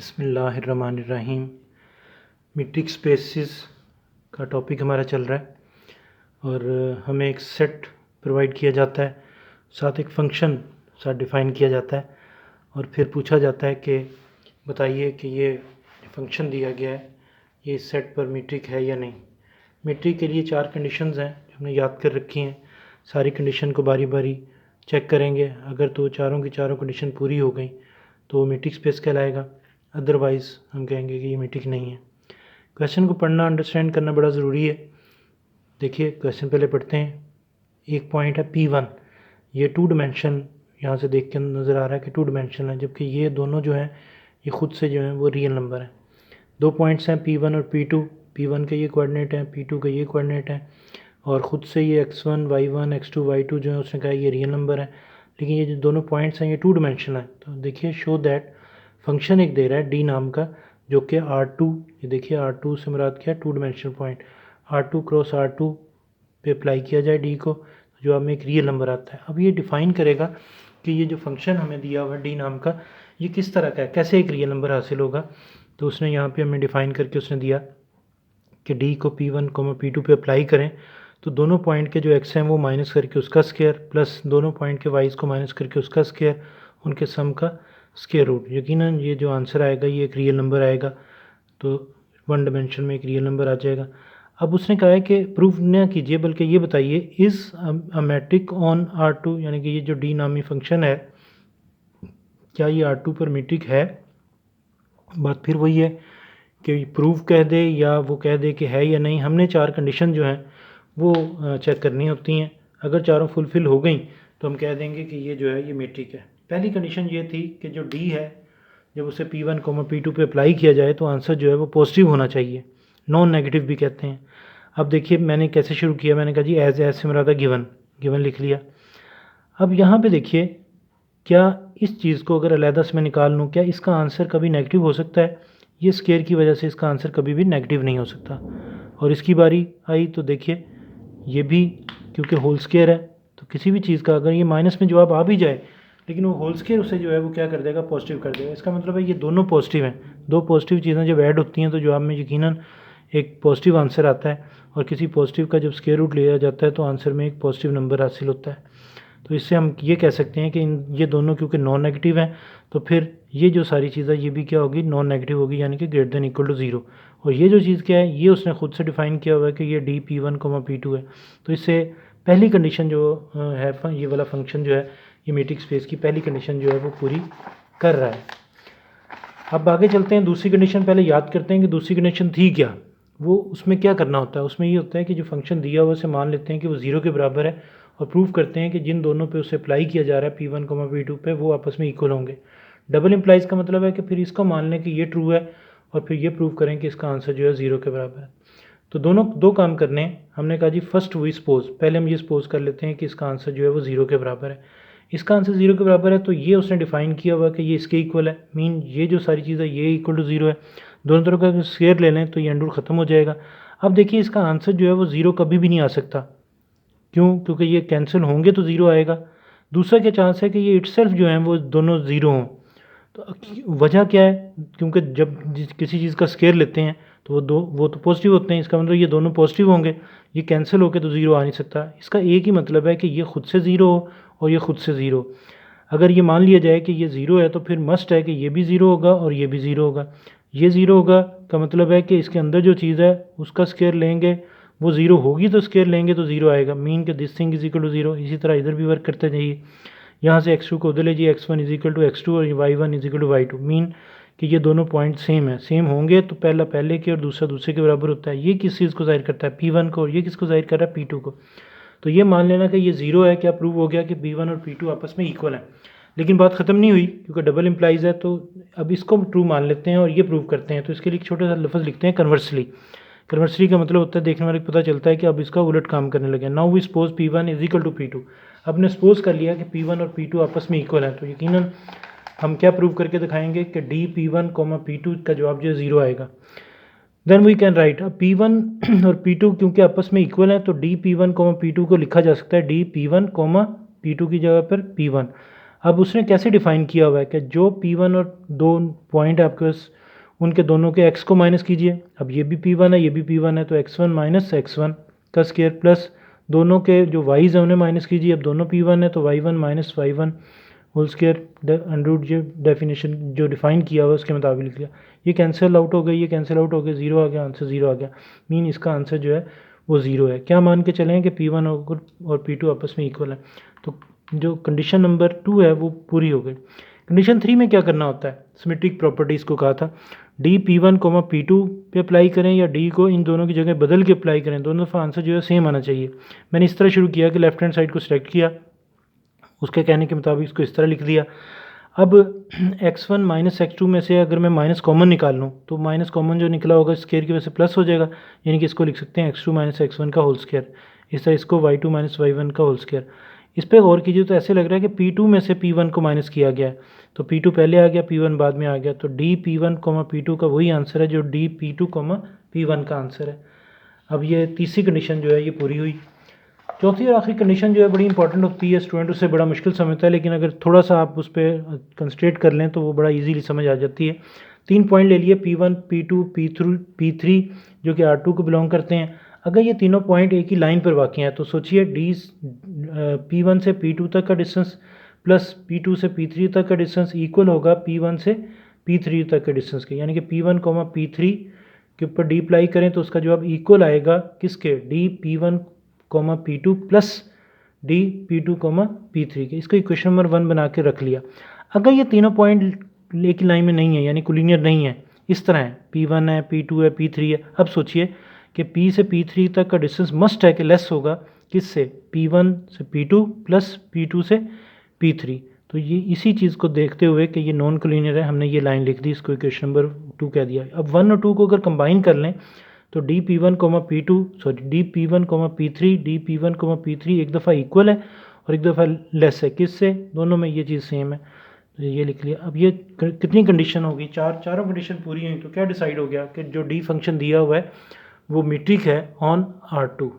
बिस्मिल्लाहिर्रहमानिर्रहीम। Metric spaces का topic हमारा चल रहा है और हमें एक सेट प्रोवाइड किया जाता है, साथ एक फ़ंक्शन साथ डिफ़ाइन किया जाता है और फिर पूछा जाता है कि बताइए कि ये फ़ंक्शन दिया गया है ये इस सेट पर मीट्रिक है या नहीं। मीट्रिक के लिए 4 कंडीशंस हैं जो हमने याद कर रखी हैं। सारी कंडीशन को बारी बारी चेक करेंगे, अगर तो चारों की चारों कंडीशन पूरी हो गई तो वो मीट्रिक स्पेस कहलाएगा, अदरवाइज़ हम कहेंगे कि ये मीट्रिक नहीं है। क्वेश्चन को पढ़ना अंडरस्टैंड करना बड़ा ज़रूरी है। देखिए क्वेश्चन पहले पढ़ते हैं। एक पॉइंट है P1, ये 2 डिमेंशन यहाँ से देख के नज़र आ रहा है कि 2 डिमेंशन है, जबकि ये दोनों जो हैं ये ख़ुद से जो हैं वो रियल नंबर हैं। 2 पॉइंट्स हैं P1 और P2। P1 के ये कोऑर्डिनेट हैं, P2 के ये कोऑर्डिनेट हैं और ख़ुद से ये x1 y1 x2 y2 जो है उसने कहा ये रियल नंबर है, लेकिन ये जो दोनों पॉइंट्स हैं ये 2 डिमेंशन है। तो देखिए शो दैट फंक्शन एक दे रहा है डी नाम का जो कि R2, ये देखिए R2 से मुराद क्या है 2 dimensional point, R2 cross R2 पे अप्लाई किया जाए डी को तो जवाब में एक रियल नंबर आता है। अब ये डिफ़ाइन करेगा कि ये जो फंक्शन हमें दिया हुआ डी नाम का ये किस तरह का है, कैसे एक रियल नंबर हासिल होगा। तो उसने यहाँ पे हमें डिफ़ाइन करके उसने दिया कि डी को P1, P2 पे अप्लाई करें तो दोनों पॉइंट के जो x हैं वो माइनस करके उसका स्क्वायर प्लस दोनों पॉइंट के y's को माइनस करके उसका स्क्वायर, उनके सम का स्क्वायर रूट। यकीनन ये जो आंसर आएगा ये एक रियल नंबर आएगा, तो 1 डिमेंशन में एक रियल नंबर आ जाएगा। अब उसने कहा है कि प्रूफ न कीजिए बल्कि ये बताइए is a matric on R2, यानी कि ये जो डी नामी फंक्शन है क्या ये R2 पर मीट्रिक है। बात फिर वही है कि प्रूफ कह दे या वो कह दे कि है या नहीं। हमने 4 कंडीशन जो हैं वो चेक करनी होती हैं, अगर चारों फुलफ़िल हो गई तो हम कह देंगे कि ये जो है ये मीट्रिक है। पहली कंडीशन ये थी कि जो डी है जब उसे P1, P2 पे अप्लाई किया जाए तो आंसर जो है वो पॉजिटिव होना चाहिए, नॉन नेगेटिव भी कहते हैं। अब देखिए मैंने कैसे शुरू किया, मैंने कहा जी एज से मेरा था गिवन लिख लिया। अब यहाँ पे देखिए क्या इस चीज़ को अगर अलहदा से मैं निकाल लूँ क्या इसका आंसर कभी नेगेटिव हो सकता है। ये स्केयर की वजह से इसका आंसर कभी भी नेगेटिव नहीं हो सकता। और इसकी बारी आई तो देखिए ये भी क्योंकि होल स्केयर है तो किसी भी चीज़ का अगर ये माइनस में जवाब आ भी जाए लेकिन वो होल स्केयर उसे जो है वो क्या कर देगा, पॉजिटिव कर देगा। इसका मतलब है ये दोनों पॉजिटिव हैं। 2 पॉजिटिव चीज़ें जब ऐड होती हैं तो जवाब में यकीनन एक पॉजिटिव आंसर आता है और किसी पॉजिटिव का जब स्केयर रूट लिया जाता है तो आंसर में एक पॉजिटिव नंबर हासिल होता है। तो इससे हम ये कह सकते हैं कि ये दोनों क्योंकि नॉन नेगेटिव हैं तो फिर ये जो सारी चीज़ें ये भी क्या होगी, नॉन नेगेटिव होगी, यानी कि ग्रेटर देन इक्वल टू 0। और ये जो चीज़ क्या है ये उसने खुद से डिफ़ाइन किया हुआ है कि ये डी P1, P2 है। तो इससे पहली कंडीशन जो है ये वाला फंक्शन जो है ये मीट्रिक स्पेस की पहली कंडीशन जो है वो पूरी कर रहा है। अब आगे चलते हैं, दूसरी कंडीशन पहले याद करते हैं कि दूसरी कंडीशन थी क्या। वो उसमें क्या करना होता है, उसमें ये होता है कि जो फंक्शन दिया हुआ उसे मान लेते हैं कि वो 0 के बराबर है और प्रूव करते हैं कि जिन दोनों पे उसे अप्लाई किया जा रहा है P1, P2 पे वो आपस में इक्वल होंगे। डबल इम्प्लाइज का मतलब है कि फिर इसको मान लें कि ये ट्रू है और फिर ये प्रूव करें कि इसका आंसर जो है 0 के बराबर है। तो दोनों 2 काम करने हैं। हमने कहा जी फर्स्ट वी सपोज, पहले हम ये सपोज कर लेते हैं कि इसका आंसर जो है वो 0 के बराबर है। इसका आंसर 0 के बराबर है तो ये उसने डिफ़ाइन किया हुआ कि ये इसके इक्वल है, मीन ये जो सारी चीज़ है ये इक्वल टू 0 है। दोनों तरफ का स्क्वायर ले लें तो ये अंडर ख़त्म हो जाएगा। अब देखिए इसका आंसर जो है वो 0 कभी भी नहीं आ सकता, क्यों, क्योंकि ये कैंसिल होंगे तो 0 आएगा। दूसरा क्या चांस है कि ये इटसेल्फ जो है वो दोनों 0 हों। तो वजह क्या है, क्योंकि जब किसी चीज़ का स्केयर लेते हैं तो वो तो पॉजिटिव होते हैं, इसका मतलब ये दोनों पॉजिटिव होंगे, ये कैंसिल होकर तो 0 आ नहीं सकता। इसका एक ही मतलब है कि ये खुद से 0 हो और ये खुद से 0। अगर ये मान लिया जाए कि ये 0 है तो फिर मस्ट है कि ये भी 0 होगा और ये भी 0 होगा। ये 0 होगा का मतलब है कि इसके अंदर जो चीज़ है उसका स्केयर लेंगे वो 0 होगी तो स्केयर लेंगे तो 0 आएगा, मीन कि this thing is equal to 0। इसी तरह इधर भी वर्क करते जाइए, यहाँ से x2 को उधर लीजिए, x1 is equal to x2 और y1 is equal to y2, mean कि ये दोनों पॉइंट सेम है। सेम होंगे तो पहला पहले के और दूसरा दूसरे के बराबर होता है। ये किस चीज़ को जाहिर करता है, P1 को, और ये किसको जाहिर कर रहा है, P2 को। तो ये मान लेना कि ये 0 है, क्या प्रूव हो गया कि P1 और P2 आपस में इक्वल है। लेकिन बात ख़त्म नहीं हुई क्योंकि डबल इम्प्लाइज है, तो अब इसको ट्रू मान लेते हैं और ये प्रूव करते हैं। तो इसके लिए एक छोटा सा लफ्ज़ लिखते हैं कन्वर्सली। कन्वर्सली का मतलब होता है, देखने वाले को पता चलता है कि अब इसका उलट काम करने लगे। Now we suppose P1 is equal to P2। अब ने सपोज कर लिया कि P1 और P2 आपस में इक्वल है, तो यकीनन हम क्या प्रूव करके दिखाएंगे कि डी P1, P2 का जवाब जो है 0 आएगा। देन वी कैन राइट, अब P1 और P2 क्योंकि आपस में इक्वल है तो डी P1, P2 को लिखा जा सकता है डी P1, P2 की जगह पर P1। अब उसने कैसे डिफ़ाइन किया हुआ है कि जो P1 और दो पॉइंट आपके पास उनके दोनों के x को माइनस कीजिए। अब ये भी P1 है, ये भी P1 है, तो x1 माइनस x1 का स्क्वायर प्लस दोनों के जो y's हैं उन्हें माइनस कीजिए। अब दोनों P1 है तो y1 minus y1 whole square under जो डेफिनेशन जो डिफाइन किया हुआ उसके मुताबिक लिख लिया। ये कैंसिल आउट हो गई, ये कैंसिल आउट हो गया, जीरो आ गया, आंसर जीरो आ गया। मीन इसका आंसर जो है वो ज़ीरो है। क्या मान के चलें कि P1 और P2 आपस में इक्वल है, तो जो कंडीशन नंबर 2 है वो पूरी हो गई। कंडीशन 3 में क्या करना होता है, सिमेट्रिक प्रॉपर्टीज़ को कहा था डी P1, P2 पे अप्लाई करें या डी को इन दोनों की जगह बदल के अप्लाई करें, दोनों दफ़ा आंसर जो है सेम आना चाहिए। मैंने इस तरह शुरू किया कि लेफ्ट हैंड साइड को सिलेक्ट किया, उसके कहने के मुताबिक इसको इस तरह लिख दिया। अब x1 माइनस x2 में से अगर मैं माइनस कॉमन निकाल लूँ तो माइनस कॉमन जो निकला होगा स्क्वायर की वजह से प्लस हो जाएगा, यानी कि इसको लिख सकते हैं x2 माइनस x1 का होल स्क्वायर। इस तरह इसको y2 माइनस y1 का होल स्क्वायर। इस पर गौर कीजिए तो ऐसे लग रहा है कि P2 में से P1 को माइनस किया गया है, तो P2 पहले आ गया, P1 बाद में आ गया, तो डी P1, P2 का वही आंसर है जो डी P2, P1 का आंसर है। अब ये तीसरी कंडीशन जो है ये पूरी हुई। चौथी और आखिरी कंडीशन जो है बड़ी इंपॉर्टेंट होती है, स्टूडेंट उसे बड़ा मुश्किल समझता है, लेकिन अगर थोड़ा सा आप उस पर कंसंट्रेट कर लें तो वो बड़ा इजीली समझ आ जाती है। 3 पॉइंट ले लिए P1, P2, P3 जो कि R2 को बिलोंग करते हैं। अगर ये तीनों पॉइंट एक ही लाइन पर वाक़ हैं तो सोचिए P1 से P2 तक का डिस्टेंस प्लस P2 से P3 तक का डिस्टेंस इक्वल होगा P1 से P3 तक के डिस्टेंस के, यानी कि P1, P3 के ऊपर डी अप्लाई करें तो उसका जवाब इक्वल आएगा किसके, D P1, P2 plus D P2, P3 के। इसको इक्वेशन नंबर 1 बना के रख लिया। अगर ये तीनों पॉइंट एक ही लाइन में नहीं है, यानी कोलिनियर नहीं है, इस तरह है, P1 है, P2 है, P3 है, अब सोचिए कि P से P3 तक का डिस्टेंस मस्ट है कि लेस होगा किससे, P1 से P2 प्लस P2 से P3। तो ये इसी चीज़ को देखते हुए कि ये नॉन कोलिनियर है, हमने ये लाइन लिख दी, इसको इक्वेशन नंबर 2 कह दिया। अब 1 और 2 को अगर कंबाइन कर लें तो D P1, P2 sorry D P1, P3 D P1, P3 एक दफ़ा इक्वल है और एक दफ़ा लेस है किससे, दोनों में ये चीज़ सेम है, तो ये लिख लिया। अब ये कितनी कंडीशन होगी, चारों कंडीशन पूरी हुई, तो क्या डिसाइड हो गया कि जो डी फंक्शन दिया हुआ है वो मीट्रिक है ऑन R2।